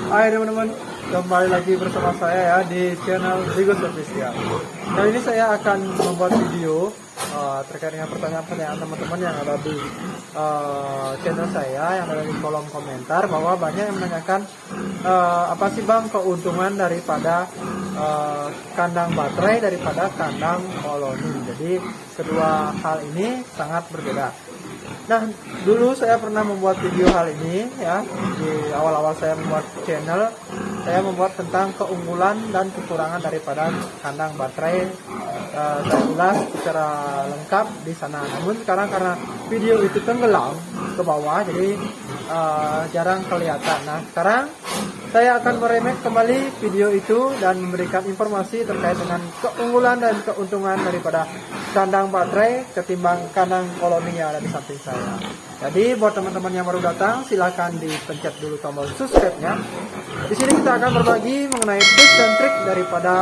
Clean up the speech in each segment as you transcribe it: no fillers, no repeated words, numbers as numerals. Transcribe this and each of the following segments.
Hai teman-teman, kembali lagi bersama saya ya di channel Rigo Official. Kali ini saya akan membuat video terkait dengan pertanyaan-pertanyaan teman-teman yang ada di channel saya, yang ada di kolom komentar, bahwa banyak yang menanyakan apa sih bang keuntungan daripada kandang baterai daripada kandang koloni. Jadi kedua hal ini sangat berbeda. Nah, dulu saya pernah membuat video hal ini ya. Di awal-awal saya membuat channel, saya membuat tentang keunggulan dan kekurangan daripada kandang baterai. Saya ulas secara lengkap di sana. Namun sekarang karena video itu tenggelam ke bawah, jadi jarang kelihatan. Nah, sekarang saya akan meremake kembali video itu dan memberikan informasi terkait dengan keunggulan dan keuntungan daripada kandang baterai ketimbang kandang koloni yang ada di samping saya. Jadi buat teman-teman yang baru datang, silahkan dipencet dulu tombol subscribe-nya. Di sini kita akan berbagi mengenai tips dan trik daripada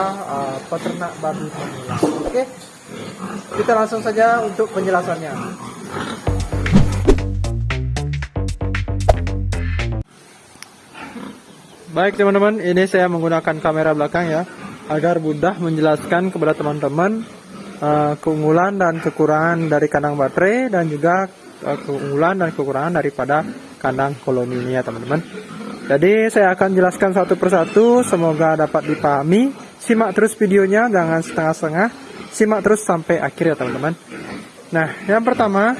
peternak babi pemula. Oke, kita langsung saja untuk penjelasannya. Baik teman-teman, ini saya menggunakan kamera belakang ya, agar mudah menjelaskan kepada teman-teman keunggulan dan kekurangan dari kandang baterai dan juga keunggulan dan kekurangan daripada kandang koloni ini ya teman-teman. Jadi saya akan jelaskan satu persatu, semoga dapat dipahami. Simak terus videonya, jangan setengah-setengah, simak terus sampai akhir ya teman-teman. Nah, yang pertama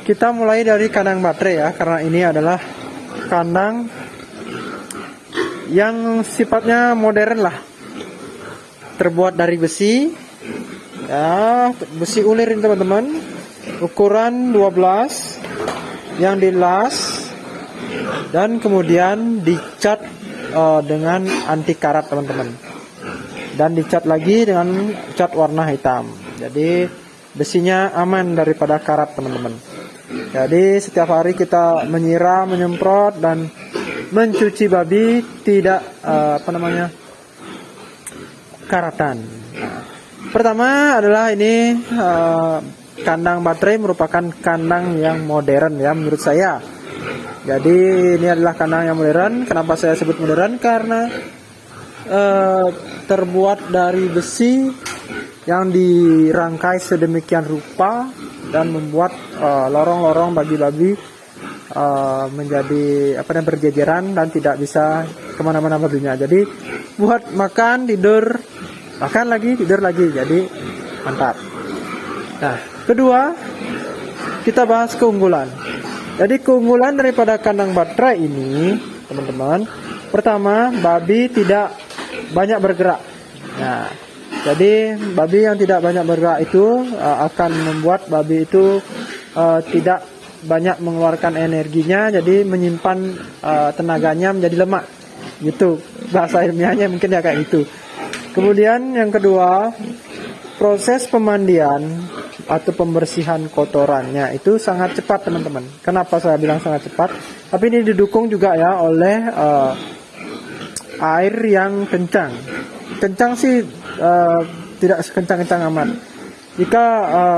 kita mulai dari kandang baterai ya, karena ini adalah kandang yang sifatnya modern lah, terbuat dari besi ya, besi ulir ini teman-teman, ukuran 12 yang dilas dan kemudian dicat dengan anti karat teman-teman, dan dicat lagi dengan cat warna hitam. Jadi besinya aman daripada karat teman-teman. Jadi setiap hari kita menyiram, menyemprot dan mencuci babi tidak karatan. Pertama adalah ini kandang baterai merupakan kandang yang modern ya menurut saya. Jadi ini adalah kandang yang modern. Kenapa saya sebut modern? Karena terbuat dari besi yang dirangkai sedemikian rupa dan membuat lorong-lorong bagi babi menjadi berjejeran dan tidak bisa kemana-mana babinya. Jadi buat makan, tidur, makan lagi, tidur lagi, jadi mantap. Nah, kedua kita bahas keunggulan. Jadi keunggulan daripada kandang baterai ini teman-teman, pertama babi tidak banyak bergerak. Nah, jadi babi yang tidak banyak bergerak itu akan membuat babi itu tidak banyak mengeluarkan energinya, jadi menyimpan tenaganya menjadi lemak gitu, bahasa ilmiahnya mungkin ya kayak gitu. Kemudian yang kedua, proses pemandian atau pembersihan kotorannya itu sangat cepat teman-teman. Kenapa saya bilang sangat cepat? Tapi ini didukung juga ya oleh air yang kencang. Kencang sih tidak sekencang-kencang amat. Jika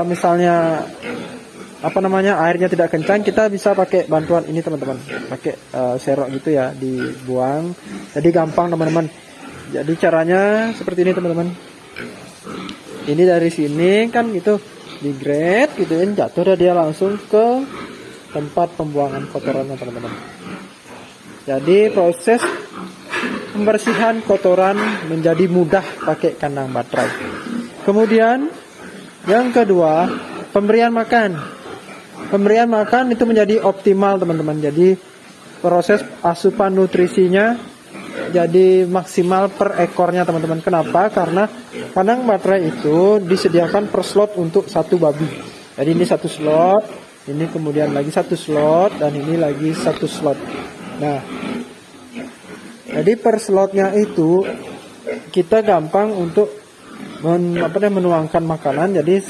misalnya airnya tidak kencang, kita bisa pakai bantuan ini teman-teman, pakai serok gitu ya, dibuang. Jadi gampang teman-teman. Jadi caranya seperti ini teman-teman. Ini dari sini kan gitu, digret gituin, jatuh dia langsung ke tempat pembuangan kotorannya teman-teman. Jadi proses pembersihan kotoran menjadi mudah pakai kandang baterai. Kemudian yang kedua, pemberian makan. Pemberian makan itu menjadi optimal teman-teman. Jadi proses asupan nutrisinya jadi maksimal per ekornya teman-teman. Kenapa? Karena kandang baterai itu disediakan per slot untuk satu babi. Jadi ini satu slot, ini kemudian lagi satu slot, dan ini lagi satu slot. Nah, jadi per slotnya itu kita gampang untuk menuangkan makanan. Jadi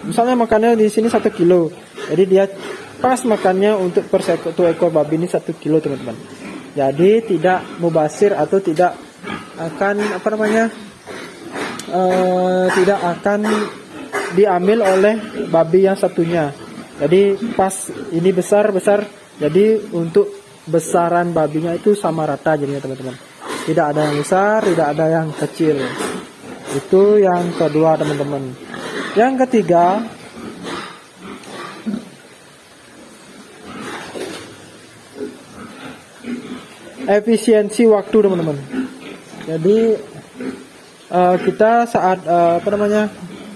misalnya makannya di sini 1 kilo, jadi dia pas makannya untuk per satu ekor babi ini 1 kilo teman-teman. Jadi tidak mubasir atau tidak akan tidak akan diambil oleh babi yang satunya. Jadi pas ini besar, jadi untuk besaran babinya itu sama rata jadinya teman-teman. Tidak ada yang besar, tidak ada yang kecil. Itu yang kedua teman-teman. Yang ketiga, efisiensi waktu teman-teman. Jadi kita saat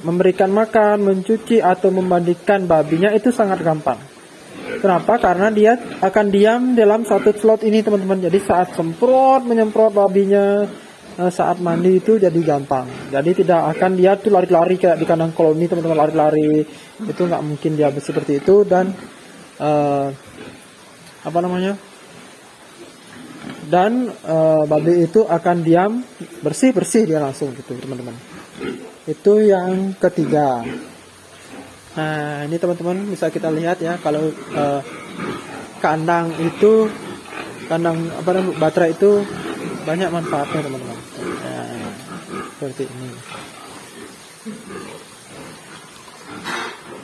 memberikan makan, mencuci atau memandikan babinya itu sangat gampang. Kenapa? Karena dia akan diam dalam satu slot ini teman-teman. Jadi saat menyemprot babinya, saat mandi itu jadi gampang. Jadi tidak akan dia tuh lari-lari kayak di kandang koloni teman-teman, lari-lari. Itu nggak mungkin dia seperti itu. Dan babi itu akan diam, bersih dia langsung gitu teman-teman. Itu yang ketiga. Nah ini teman-teman bisa kita lihat ya, kalau kandang baterai itu banyak manfaatnya teman-teman. Nah, seperti ini.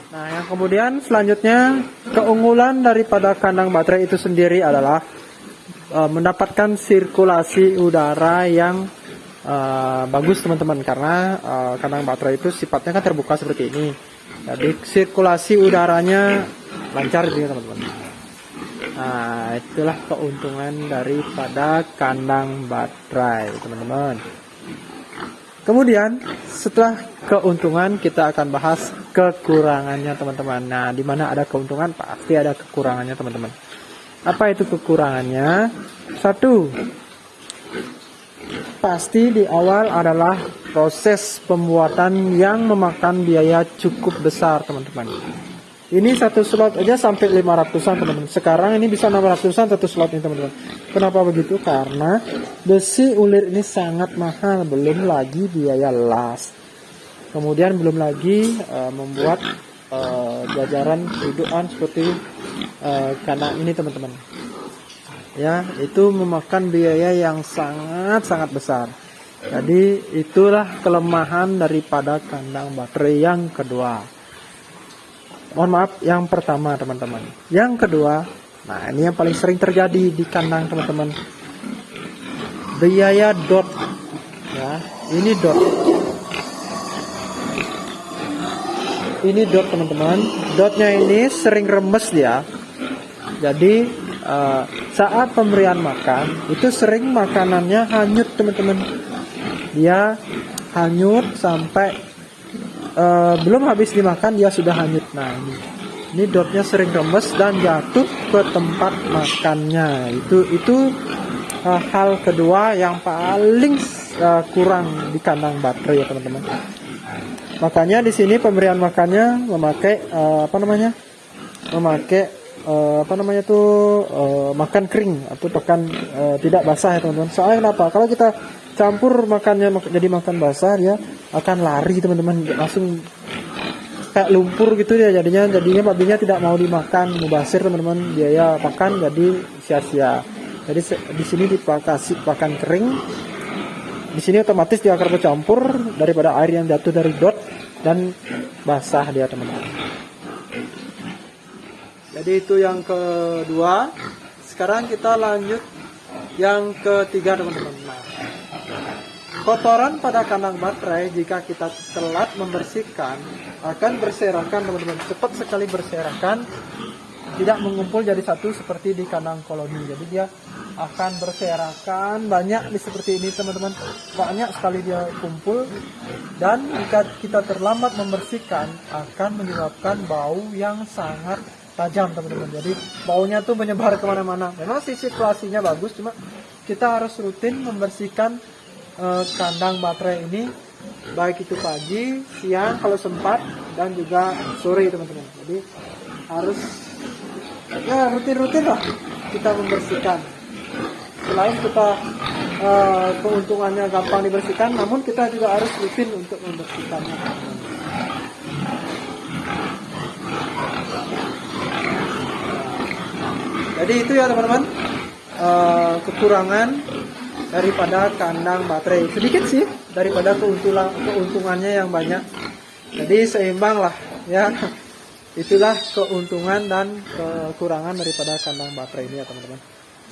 Nah yang kemudian selanjutnya, keunggulan daripada kandang baterai itu sendiri adalah mendapatkan sirkulasi udara yang bagus teman-teman, karena kandang baterai itu sifatnya kan terbuka seperti ini. Jadi sirkulasi udaranya lancar gitu teman-teman. Nah itulah keuntungan daripada kandang baterai teman-teman. Kemudian setelah keuntungan kita akan bahas kekurangannya teman-teman. Nah di mana ada keuntungan pasti ada kekurangannya teman-teman. Apa itu kekurangannya? Satu, pasti di awal adalah proses pembuatan yang memakan biaya cukup besar teman-teman. Ini satu slot aja sampai 500-an teman-teman. Sekarang ini bisa 600-an satu slot ini teman-teman. Kenapa begitu? Karena besi ulir ini sangat mahal, belum lagi biaya las. Kemudian belum lagi membuat jajaran dudukan seperti kandang ini teman-teman. Ya, itu memakan biaya yang sangat besar. Jadi itulah kelemahan daripada kandang baterai yang kedua. Mohon maaf, yang pertama teman-teman. Yang kedua, nah ini yang paling sering terjadi di kandang teman-teman. Biaya dot. Ya, ini dot. Ini dot teman-teman. Dotnya ini sering remes dia. Jadi saat pemberian makan itu sering makanannya hanyut teman-teman. Dia hanyut sampai belum habis dimakan dia sudah hanyut. Nah ini dotnya sering remes dan jatuh ke tempat makannya. Itu hal kedua yang paling kurang di kandang baterai ya teman-teman. Makanya di sini pemberian makannya memakai makan kering atau pakan tidak basah ya teman-teman. Soalnya kenapa? Kalau kita campur makannya jadi makan basah, dia akan lari teman-teman, langsung kayak lumpur gitu ya jadinya babinya tidak mau dimakan, mubazir teman-teman, biaya pakan jadi sia-sia. Jadi di sini dikasih pakan kering. Di sini otomatis dia akan bercampur daripada air yang jatuh dari dot dan basah dia teman-teman. Jadi itu yang kedua. Sekarang kita lanjut yang ketiga teman-teman. Nah, kotoran pada kandang baterai jika kita telat membersihkan akan berserakan teman-teman. Cepat sekali berserakan, tidak mengumpul jadi satu seperti di kandang koloni. Jadi dia akan berserakan banyak seperti ini teman-teman. Banyak sekali dia kumpul, dan jika kita terlambat membersihkan akan menyebabkan bau yang sangat tajam teman-teman. Jadi baunya tuh menyebar kemana-mana. Memang sirkulasinya bagus, cuma kita harus rutin membersihkan kandang baterai ini, baik itu pagi, siang kalau sempat, dan juga sore teman-teman. Jadi harus ya rutin-rutin lah kita membersihkan. Selain kita keuntungannya gampang dibersihkan, namun kita juga harus rutin untuk membersihkannya. Jadi itu ya teman-teman, kekurangan daripada kandang baterai. Sedikit sih daripada keuntungannya yang banyak. Jadi seimbang lah ya. Itulah keuntungan dan kekurangan daripada kandang baterai ini ya teman-teman.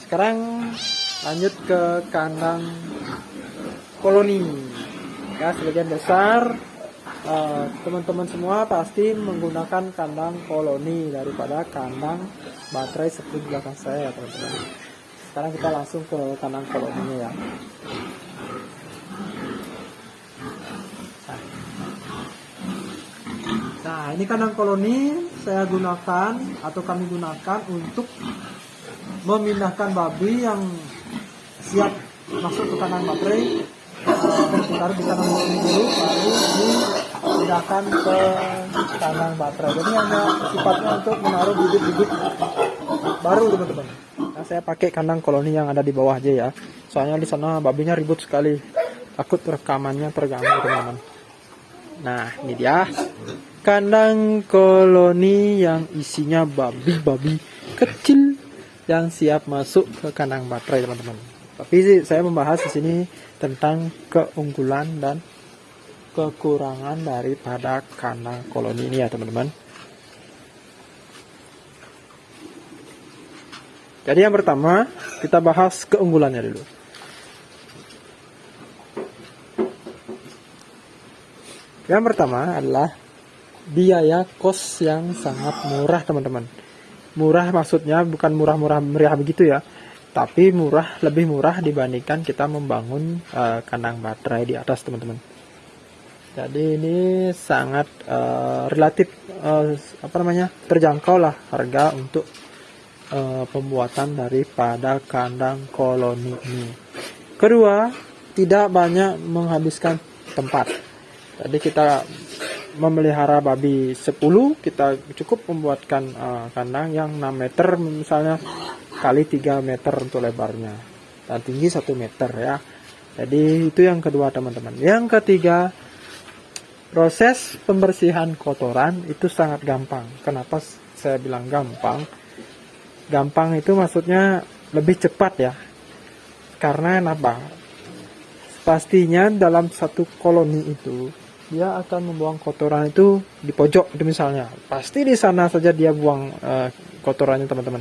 sekarang lanjut ke kandang koloni. Ya, sebagian besar teman-teman semua pasti menggunakan kandang koloni daripada kandang baterai seperti di belakang saya, teman-teman. Sekarang kita langsung ke kandang koloninya ya. Nah, ini kandang koloni saya gunakan atau kami gunakan untuk memindahkan babi yang siap masuk ke kandang baterai. Taruh di kandang koloni dulu, baru dipindahkan ke kandang baterai. Jadi hanya sifatnya untuk menaruh bibit-bibit baru, teman-teman. Nah, saya pakai kandang koloni yang ada di bawah aja ya. Soalnya di sana babinya ribut sekali. Takut rekamannya terganggu, teman-teman. Nah, ini dia kandang koloni yang isinya babi-babi kecil yang siap masuk ke kandang baterai, teman-teman. Tapi saya membahas di sini tentang keunggulan dan kekurangan daripada kandang koloni ini ya, teman-teman. Jadi yang pertama kita bahas keunggulannya dulu. Yang pertama adalah biaya kos yang sangat murah, teman-teman. Murah maksudnya bukan murah-murah meriah begitu ya, tapi lebih murah dibandingkan kita membangun kandang baterai di atas, teman-teman. Jadi ini sangat relatif terjangkau lah harga untuk pembuatan daripada kandang koloni ini. Kedua, tidak banyak menghabiskan tempat. Jadi kita memelihara babi 10, kita cukup membuatkan kandang yang 6 meter misalnya kali 3 meter untuk lebarnya dan tinggi 1 meter ya. Jadi itu yang kedua, teman-teman. Yang ketiga, proses pembersihan kotoran itu sangat gampang. Kenapa saya bilang gampang? Gampang itu maksudnya lebih cepat ya. Karena kenapa? Pastinya dalam satu koloni itu dia akan membuang kotoran itu di pojok itu misalnya. Pasti di sana saja dia buang kotorannya, teman-teman.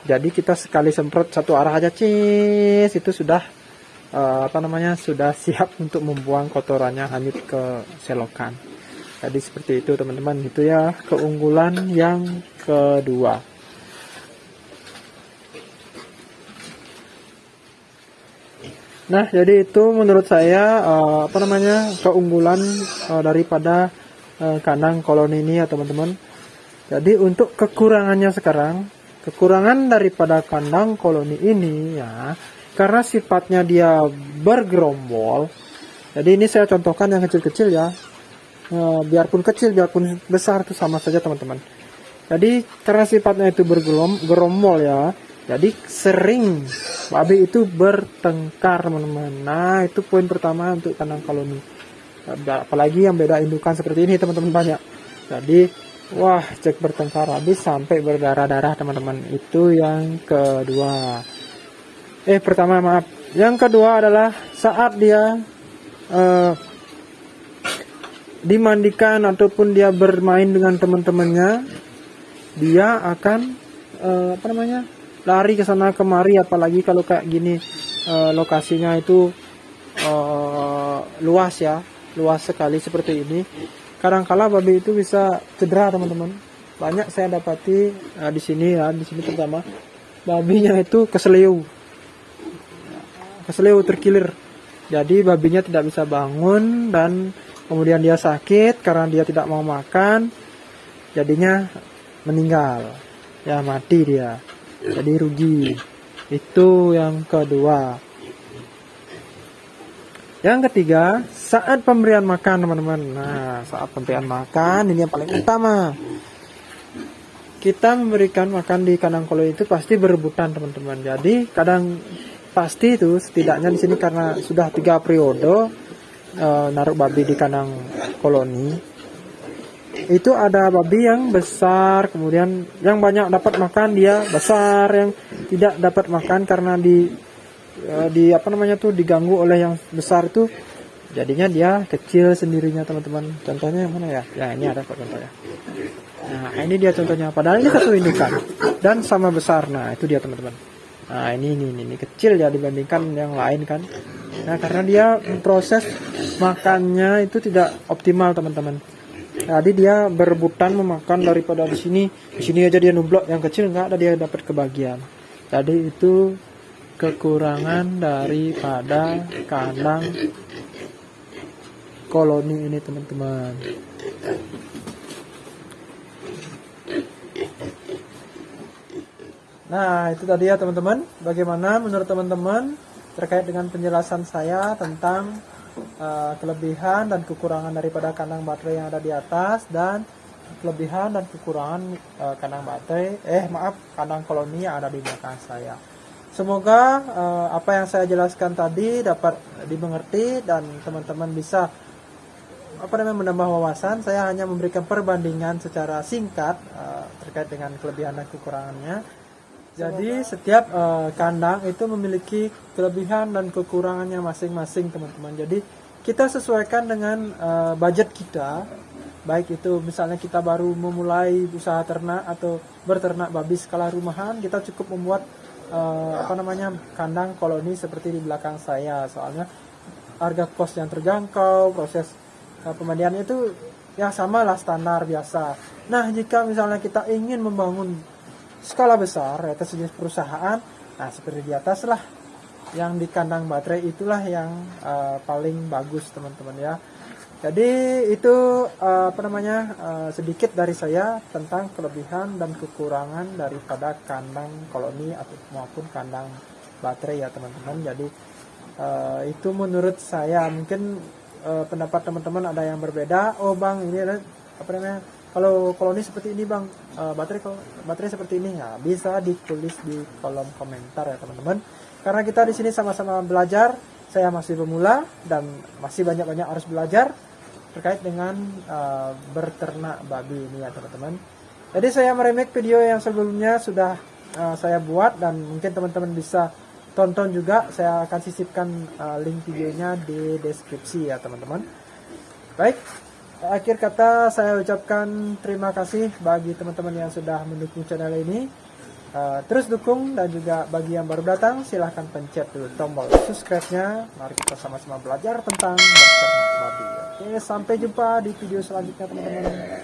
Jadi kita sekali semprot satu arah aja, itu sudah sudah siap untuk membuang kotorannya hanyut ke selokan. Jadi seperti itu, teman-teman. Itu ya keunggulan yang kedua. Nah, jadi itu menurut saya keunggulan daripada kandang koloni ini ya, teman-teman. Jadi untuk kekurangannya sekarang, kekurangan daripada kandang koloni ini ya, karena sifatnya dia bergerombol. Jadi ini saya contohkan yang kecil-kecil ya. Biarpun kecil, biarpun besar itu sama saja, teman-teman. Jadi karena sifatnya itu bergerombol ya, jadi sering babi itu bertengkar, teman-teman. Nah, itu poin pertama untuk kandang koloni. Apalagi yang beda indukan seperti ini, teman-teman, banyak. Jadi, wah, cek bertengkar habis sampai berdarah-darah, teman-teman. Itu yang kedua. Pertama, maaf. Yang kedua adalah saat dia dimandikan ataupun dia bermain dengan teman-temannya, dia akan lari ke sana kemari, apalagi kalau kayak gini lokasinya itu luas sekali seperti ini. Kadang-kala babi itu bisa cedera, teman-teman. Banyak saya dapati di sini terutama babinya itu keseleo terkilir. Jadi babinya tidak bisa bangun dan kemudian dia sakit karena dia tidak mau makan, jadinya meninggal ya, mati dia. Jadi rugi. Itu yang kedua. Yang ketiga, saat pemberian makan, teman-teman. Nah, saat pemberian makan ini yang paling utama. Kita memberikan makan di kandang koloni itu pasti berebutan, teman-teman. Jadi kadang pasti itu setidaknya di sini karena sudah 3 periode naruh babi di kandang koloni. Itu ada babi yang besar, kemudian yang banyak dapat makan dia besar, yang tidak dapat makan karena diganggu oleh yang besar itu, jadinya dia kecil sendirinya, teman-teman. Contohnya yang mana ya? Ya, ini ada kok contohnya. Nah, ini dia contohnya. Padahal ini satu indukan dan sama besar. Nah, itu dia, teman-teman. Nah ini kecil ya dibandingkan yang lain kan. Nah karena dia proses makannya itu tidak optimal teman-teman. Jadi dia berebutan memakan daripada di sini. Di sini aja dia nublok, yang kecil nggak ada dia dapat kebagian. Jadi itu kekurangan daripada kandang koloni ini teman-teman. Nah itu tadi ya teman-teman. Bagaimana menurut teman-teman terkait dengan penjelasan saya tentang kelebihan dan kekurangan daripada kandang baterai yang ada di atas, dan kelebihan dan kekurangan kandang baterai kandang koloni yang ada di belakang saya. Semoga apa yang saya jelaskan tadi dapat dimengerti dan teman-teman bisa menambah wawasan. Saya hanya memberikan perbandingan secara singkat terkait dengan kelebihan dan kekurangannya. Jadi setiap kandang itu memiliki kelebihan dan kekurangannya masing-masing teman-teman. Jadi kita sesuaikan dengan budget kita. Baik itu misalnya kita baru memulai usaha ternak atau berternak babi skala rumahan, kita cukup membuat kandang koloni seperti di belakang saya. Soalnya harga kos yang terjangkau, proses pemandiannya itu ya sama lah, standar biasa. Nah jika misalnya kita ingin membangun skala besar atau sejenis perusahaan, nah seperti di atas lah, yang di kandang baterai itulah yang paling bagus teman-teman ya. Jadi itu sedikit dari saya tentang kelebihan dan kekurangan daripada kandang koloni atau maupun kandang baterai ya teman-teman. Jadi itu menurut saya. Mungkin pendapat teman-teman ada yang berbeda. Oh bang, ini ada kalau koloni seperti ini bang, baterai seperti ini ya, bisa ditulis di kolom komentar ya teman-teman. Karena kita di sini sama-sama belajar, saya masih pemula dan masih banyak-banyak harus belajar terkait dengan berternak babi ini ya teman-teman. Jadi saya meremake video yang sebelumnya sudah saya buat dan mungkin teman-teman bisa tonton juga. Saya akan sisipkan link videonya di deskripsi ya teman-teman. Baik. Akhir kata saya ucapkan terima kasih bagi teman-teman yang sudah mendukung channel ini. Terus dukung, dan juga bagi yang baru datang silahkan pencet dulu tombol subscribe-nya. Mari kita sama-sama belajar tentang berternak babi. Oke, sampai jumpa di video selanjutnya teman-teman.